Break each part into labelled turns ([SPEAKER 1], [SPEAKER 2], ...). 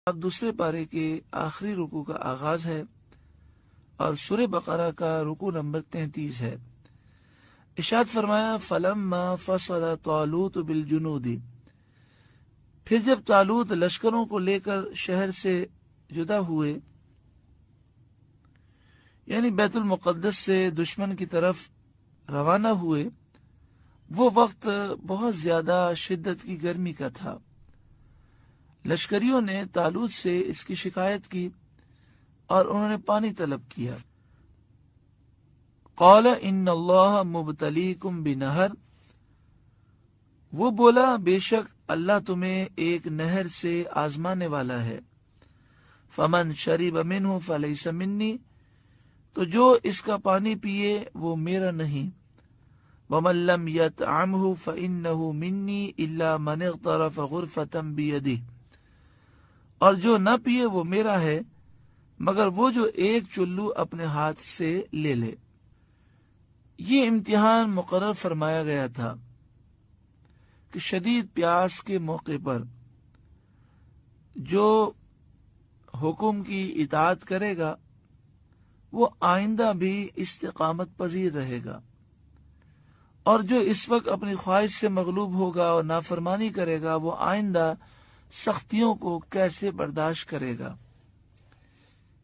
[SPEAKER 1] اب دوسرے پارے کے آخری رکوع کا آغاز ہے اور سورہ بقرہ کا رکوع نمبر 33 ہے۔ ارشاد فرمایا فلما فصل طالوت بالجنود، پھر جب طالوت لشکروں کو لے کر شہر سے جدا ہوئے، یعنی بیت المقدس سے دشمن کی طرف روانہ ہوئے، وہ وقت بہت زیادہ شدت کی گرمی کا تھا۔ لشکریوں نے طالوت سے اس کی شکایت کی اور انہوں نے پانی طلب کیا۔ قال ان اللہ مبتلیکم بنہر، وہ بولا بے شک اللہ تمہیں ایک نہر سے آزمانے والا ہے۔ فمن شرب منہ فلیس منی، تو جو اس کا پانی پیے وہ میرا نہیں۔ ومن لم یطعمہ فانہ منی الا من اغترف غرفۃ بیدہ، اور جو نہ پیے وہ میرا ہے مگر وہ جو ایک چلو اپنے ہاتھ سے لے لے۔ یہ امتحان مقرر فرمایا گیا تھا کہ شدید پیاس کے موقع پر جو حکم کی اطاعت کرے گا وہ آئندہ بھی استقامت پذیر رہے گا، اور جو اس وقت اپنی خواہش سے مغلوب ہوگا اور نافرمانی کرے گا وہ آئندہ سختیوں کو کیسے برداشت کرے گا۔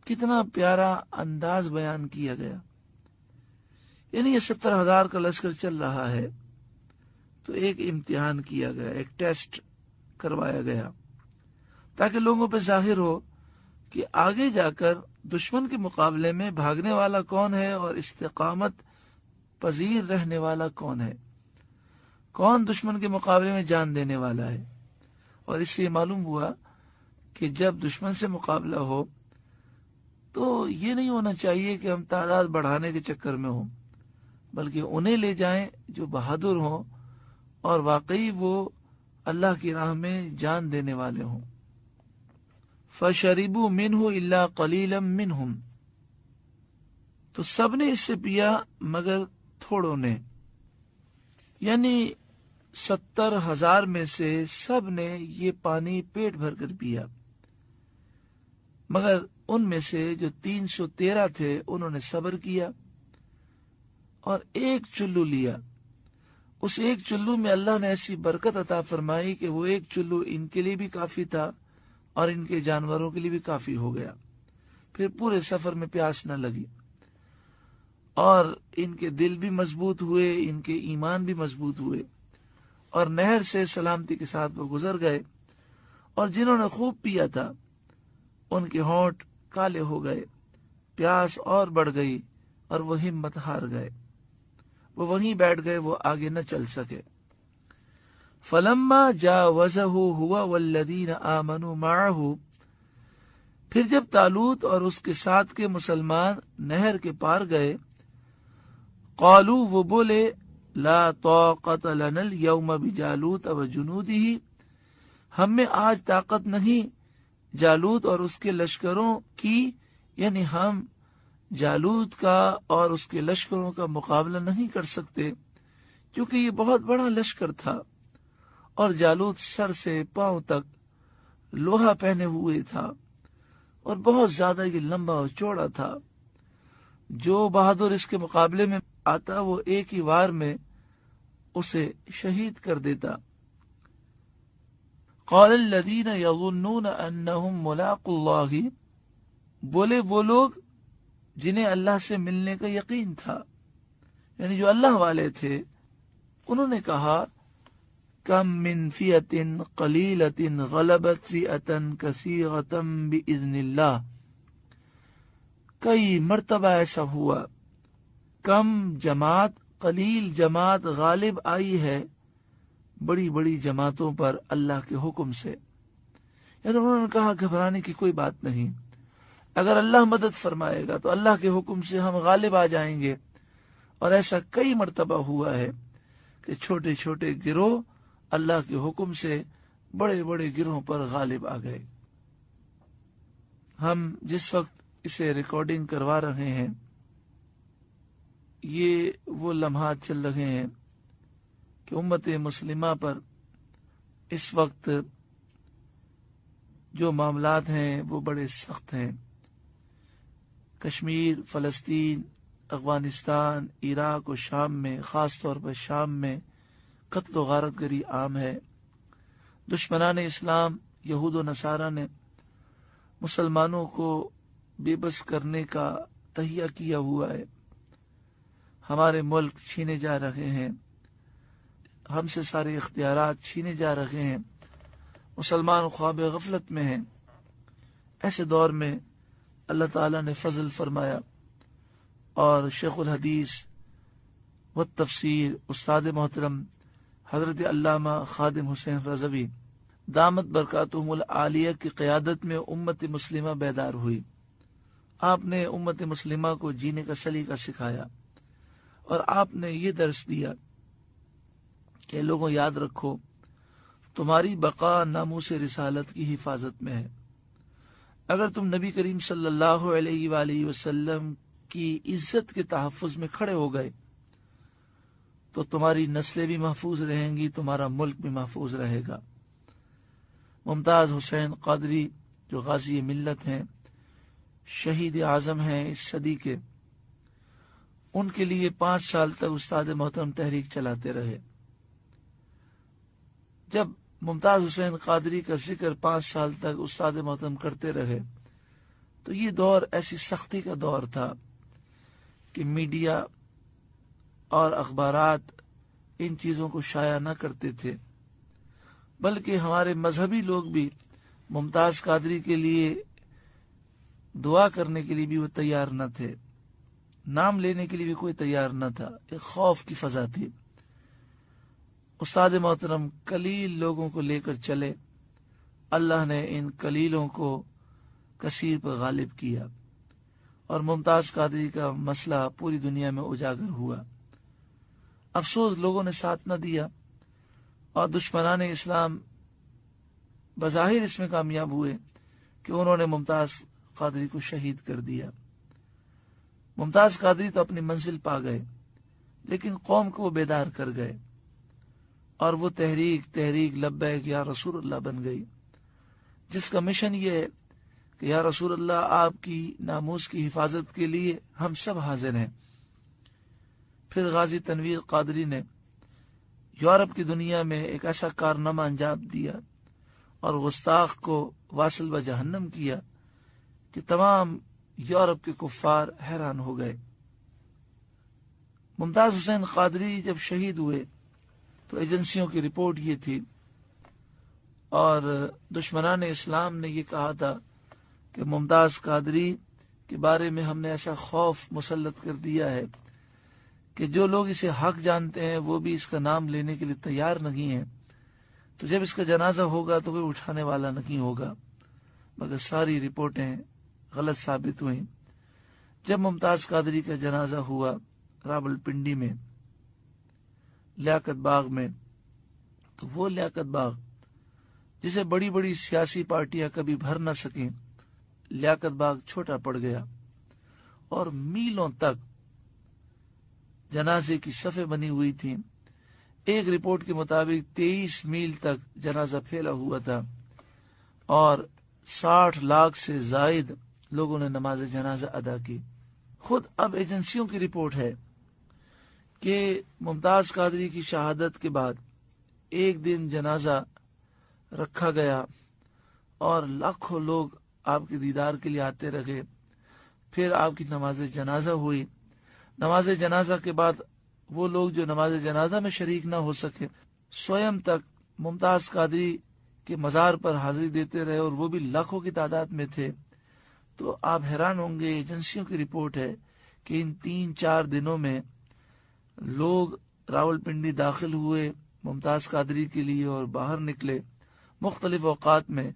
[SPEAKER 1] کتنا پیارا انداز بیان کیا گیا۔ یعنی یہ 70,000 کا لشکر چل رہا ہے تو ایک امتحان کیا گیا، ایک ٹیسٹ کروایا گیا تاکہ لوگوں پہ ظاہر ہو کہ آگے جا کر دشمن کے مقابلے میں بھاگنے والا کون ہے اور استقامت پذیر رہنے والا کون ہے، کون دشمن کے مقابلے میں جان دینے والا ہے۔ اور اس سے یہ معلوم ہوا کہ جب دشمن سے مقابلہ ہو تو یہ نہیں ہونا چاہیے کہ ہم تعداد بڑھانے کے چکر میں ہوں، بلکہ انہیں لے جائیں جو بہادر ہوں اور واقعی وہ اللہ کی راہ میں جان دینے والے ہوں۔ فَشَرِبُوا مِنْهُ إِلَّا قَلِيلًا مِّنْهُمْ، تو سب نے اس سے پیا مگر تھوڑوں نے، یعنی 70,000 میں سے سب نے یہ پانی پیٹ بھر کر پیا، مگر ان میں سے جو 313 تھے انہوں نے صبر کیا اور ایک چلو لیا۔ اس ایک چلو میں اللہ نے ایسی برکت عطا فرمائی کہ وہ ایک چلو ان کے لیے بھی کافی تھا اور ان کے جانوروں کے لیے بھی کافی ہو گیا۔ پھر پورے سفر میں پیاس نہ لگی اور ان کے دل بھی مضبوط ہوئے، ان کے ایمان بھی مضبوط ہوئے، اور نہر سے سلامتی کے ساتھ وہ گزر گئے، اور جنہوں نے خوب پیا تھا ان کے ہونٹ کالے ہو گئے، پیاس اور بڑھ گئی اور وہ ہمت ہار گئے، وہ وہیں بیٹھ گئے، وہ آگے نہ چل سکے۔ فلما جاوزہ ہوا والذین آمنوا معہ، پھر جب طالوت اور اس کے ساتھ کے مسلمان نہر کے پار گئے، قالوا، وہ بولے، لا طاقت لنا اليوم بجالوت وجنودہ، ہم میں آج طاقت نہیں جالوت اور اس کے لشکروں کی، یعنی ہم جالوت کا اور اس کے لشکروں کا مقابلہ نہیں کر سکتے، کیونکہ یہ بہت بڑا لشکر تھا اور جالوت سر سے پاؤں تک لوہا پہنے ہوئے تھا اور بہت زیادہ یہ لمبا اور چوڑا تھا۔ جو بہادر اس کے مقابلے میں آتا وہ ایک ہی وار میں اسے شہید کر دیتا۔ قال الذین یظنون انہم ملاقو اللہ، بولے وہ لوگ جنہیں اللہ سے ملنے کا یقین تھا، یعنی جو اللہ والے تھے، انہوں نے کہا کم من فئۃ قلیلۃ غلبت فئۃ کثیرۃ بإذن اللہ، کئی مرتبہ ایسا ہوا کم جماعت، قلیل جماعت غالب آئی ہے بڑی بڑی جماعتوں پر اللہ کے حکم سے۔ یعنی انہوں نے کہا گھبرانے کی کوئی بات نہیں، اگر اللہ مدد فرمائے گا تو اللہ کے حکم سے ہم غالب آ جائیں گے۔ اور ایسا کئی مرتبہ ہوا ہے کہ چھوٹے چھوٹے گروہ اللہ کے حکم سے بڑے بڑے گروہوں پر غالب آ گئے۔ ہم جس وقت اسے ریکارڈنگ کروا رہے ہیں یہ وہ لمحات چل رہے ہیں کہ امت مسلمہ پر اس وقت جو معاملات ہیں وہ بڑے سخت ہیں۔ کشمیر، فلسطین، افغانستان، عراق و شام میں، خاص طور پر شام میں قتل و غارت گری عام ہے۔ دشمنان اسلام یہود و نصارہ نے مسلمانوں کو بے بس کرنے کا تہیہ کیا ہوا ہے۔ ہمارے ملک چھینے جا رہے ہیں، ہم سے سارے اختیارات چھینے جا رہے ہیں، مسلمان خواب غفلت میں ہیں۔ ایسے دور میں اللہ تعالیٰ نے فضل فرمایا اور شیخ الحدیث و تفسیر استاد محترم حضرت علامہ خادم حسین رضوی دامت برکاتہم العالیہ کی قیادت میں امت مسلمہ بیدار ہوئی۔ آپ نے امت مسلمہ کو جینے کا سلیقہ سکھایا اور آپ نے یہ درس دیا کہ لوگوں یاد رکھو، تمہاری بقا ناموس رسالت کی حفاظت میں ہے۔ اگر تم نبی کریم صلی اللہ علیہ وآلہ وسلم کی عزت کے تحفظ میں کھڑے ہو گئے تو تمہاری نسلیں بھی محفوظ رہیں گی، تمہارا ملک بھی محفوظ رہے گا۔ ممتاز حسین قادری جو غازی ملت ہیں، شہید اعظم ہیں اس صدی کے، ان کے لیے 5 سال تک استاد محترم تحریک چلاتے رہے۔ جب ممتاز حسین قادری کا ذکر 5 سال تک استاد محترم کرتے رہے تو یہ دور ایسی سختی کا دور تھا کہ میڈیا اور اخبارات ان چیزوں کو شائع نہ کرتے تھے، بلکہ ہمارے مذہبی لوگ بھی ممتاز قادری کے لیے دعا کرنے کے لیے بھی وہ تیار نہ تھے، نام لینے کے لیے بھی کوئی تیار نہ تھا، ایک خوف کی فضا تھی۔ استاد محترم قلیل لوگوں کو لے کر چلے، اللہ نے ان قلیلوں کو کثیر پر غالب کیا اور ممتاز قادری کا مسئلہ پوری دنیا میں اجاگر ہوا۔ افسوس لوگوں نے ساتھ نہ دیا اور دشمنان اسلام بظاہر اس میں کامیاب ہوئے کہ انہوں نے ممتاز قادری کو شہید کر دیا۔ ممتاز قادری تو اپنی منزل پا گئے، لیکن قوم کو وہ بیدار کر گئے اور وہ تحریک لبیک یا رسول اللہ بن گئی، جس کا مشن یہ ہے کہ یا رسول اللہ آپ کی ناموس کی حفاظت کے لیے ہم سب حاضر ہیں۔ پھر غازی تنویر قادری نے یورپ کی دنیا میں ایک ایسا کارنامہ انجام دیا اور گستاخ کو واصل و جہنم کیا کہ تمام یورپ کے کفار حیران ہو گئے۔ ممتاز حسین قادری جب شہید ہوئے تو ایجنسیوں کی رپورٹ یہ تھی اور دشمنان اسلام نے یہ کہا تھا کہ ممتاز قادری کے بارے میں ہم نے ایسا خوف مسلط کر دیا ہے کہ جو لوگ اسے حق جانتے ہیں وہ بھی اس کا نام لینے کے لیے تیار نہیں ہیں، تو جب اس کا جنازہ ہوگا تو کوئی اٹھانے والا نہیں ہوگا۔ مگر ساری رپورٹیں غلط ثابت ہوئیں۔ جب ممتاز قادری کا جنازہ ہوا راولپنڈی میں لیاقت باغ میں، تو وہ لیاقت باغ جسے بڑی بڑی سیاسی پارٹیاں کبھی بھر نہ سکیں، لیاقت باغ چھوٹا پڑ گیا اور میلوں تک جنازے کی صفیں بنی ہوئی تھیں۔ ایک رپورٹ کے مطابق 23 میل تک جنازہ پھیلا ہوا تھا اور 60 لاکھ سے زائد لوگوں نے نماز جنازہ ادا کی۔ خود اب ایجنسیوں کی رپورٹ ہے کہ ممتاز قادری کی شہادت کے بعد ایک دن جنازہ رکھا گیا اور لاکھوں لوگ آپ کے دیدار کے لیے آتے رہے۔ پھر آپ کی نماز جنازہ ہوئی۔ نماز جنازہ کے بعد وہ لوگ جو نماز جنازہ میں شریک نہ ہو سکے سویم تک ممتاز قادری کے مزار پر حاضری دیتے رہے اور وہ بھی لاکھوں کی تعداد میں تھے۔ تو آپ حیران ہوں گے، ایجنسیوں کی رپورٹ ہے کہ ان 3-4 دنوں میں لوگ راولپنڈی داخل ہوئے ممتاز قادری کے لیے اور باہر نکلے مختلف اوقات میں،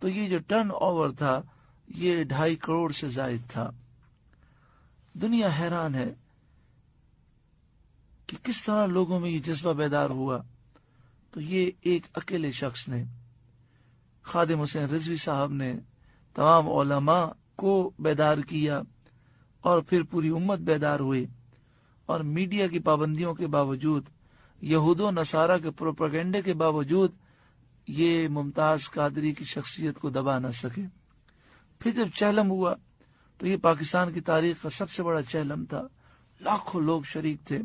[SPEAKER 1] تو یہ جو ٹرن اوور تھا یہ 2.5 کروڑ سے زائد تھا۔ دنیا حیران ہے کہ کس طرح لوگوں میں یہ جذبہ بیدار ہوا۔ تو یہ ایک اکیلے شخص نے، خادم حسین رضوی صاحب نے تمام علماء کو بیدار کیا اور پھر پوری امت بیدار ہوئی، اور میڈیا کی پابندیوں کے باوجود، یہود و نصارہ کے پروپیگنڈے کے باوجود یہ ممتاز قادری کی شخصیت کو دبا نہ سکے۔ پھر جب چہلم ہوا تو یہ پاکستان کی تاریخ کا سب سے بڑا چہلم تھا، لاکھوں لوگ شریک تھے۔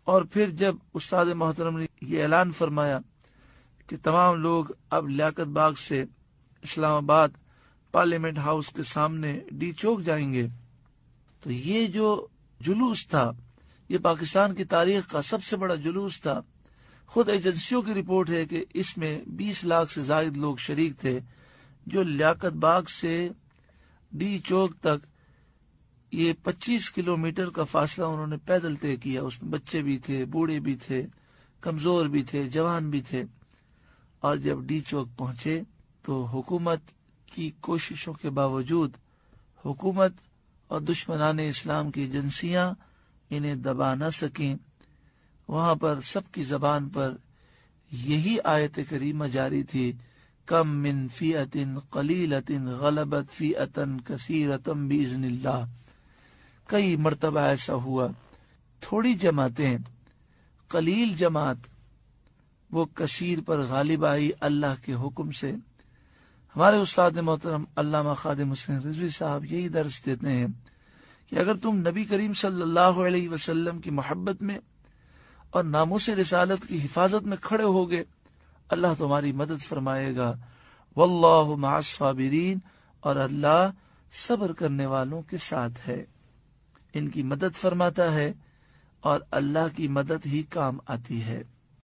[SPEAKER 1] اور پھر جب استاد محترم نے یہ اعلان فرمایا کہ تمام لوگ اب لیاقت باغ سے اسلام آباد پارلیمنٹ ہاؤس کے سامنے ڈی چوک جائیں گے، تو یہ جو جلوس تھا یہ پاکستان کی تاریخ کا سب سے بڑا جلوس تھا۔ خود ایجنسیوں کی رپورٹ ہے کہ اس میں 20 لاکھ سے زائد لوگ شریک تھے، جو لیاقت باغ سے ڈی چوک تک یہ 25 کلومیٹر کا فاصلہ انہوں نے پیدل طے کیا۔ اس میں بچے بھی تھے، بوڑھے بھی تھے، کمزور بھی تھے، جوان بھی تھے۔ اور جب ڈی چوک پہنچے تو حکومت کی کوششوں کے باوجود حکومت اور دشمنان اسلام کی ایجنسیاں انہیں دبا نہ سکیں۔ وہاں پر سب کی زبان پر یہی آیت کریمہ جاری تھی، کم من فئۃ قلیلۃ غلبت فئۃ کثیرۃ باذن اللہ۔ کئی مرتبہ ایسا ہوا، تھوڑی جماعتیں، قلیل جماعت وہ کثیر پر غالب آئی اللہ کے حکم سے۔ ہمارے استاد محترم علامہ خادم حسین رضوی صاحب یہی درس دیتے ہیں کہ اگر تم نبی کریم صلی اللہ علیہ وسلم کی محبت میں اور ناموس رسالت کی حفاظت میں کھڑے ہوگے، اللہ تمہاری مدد فرمائے گا۔ واللہ مع الصابرین، اور اللہ صبر کرنے والوں کے ساتھ ہے، ان کی مدد فرماتا ہے اور اللہ کی مدد ہی کام آتی ہے۔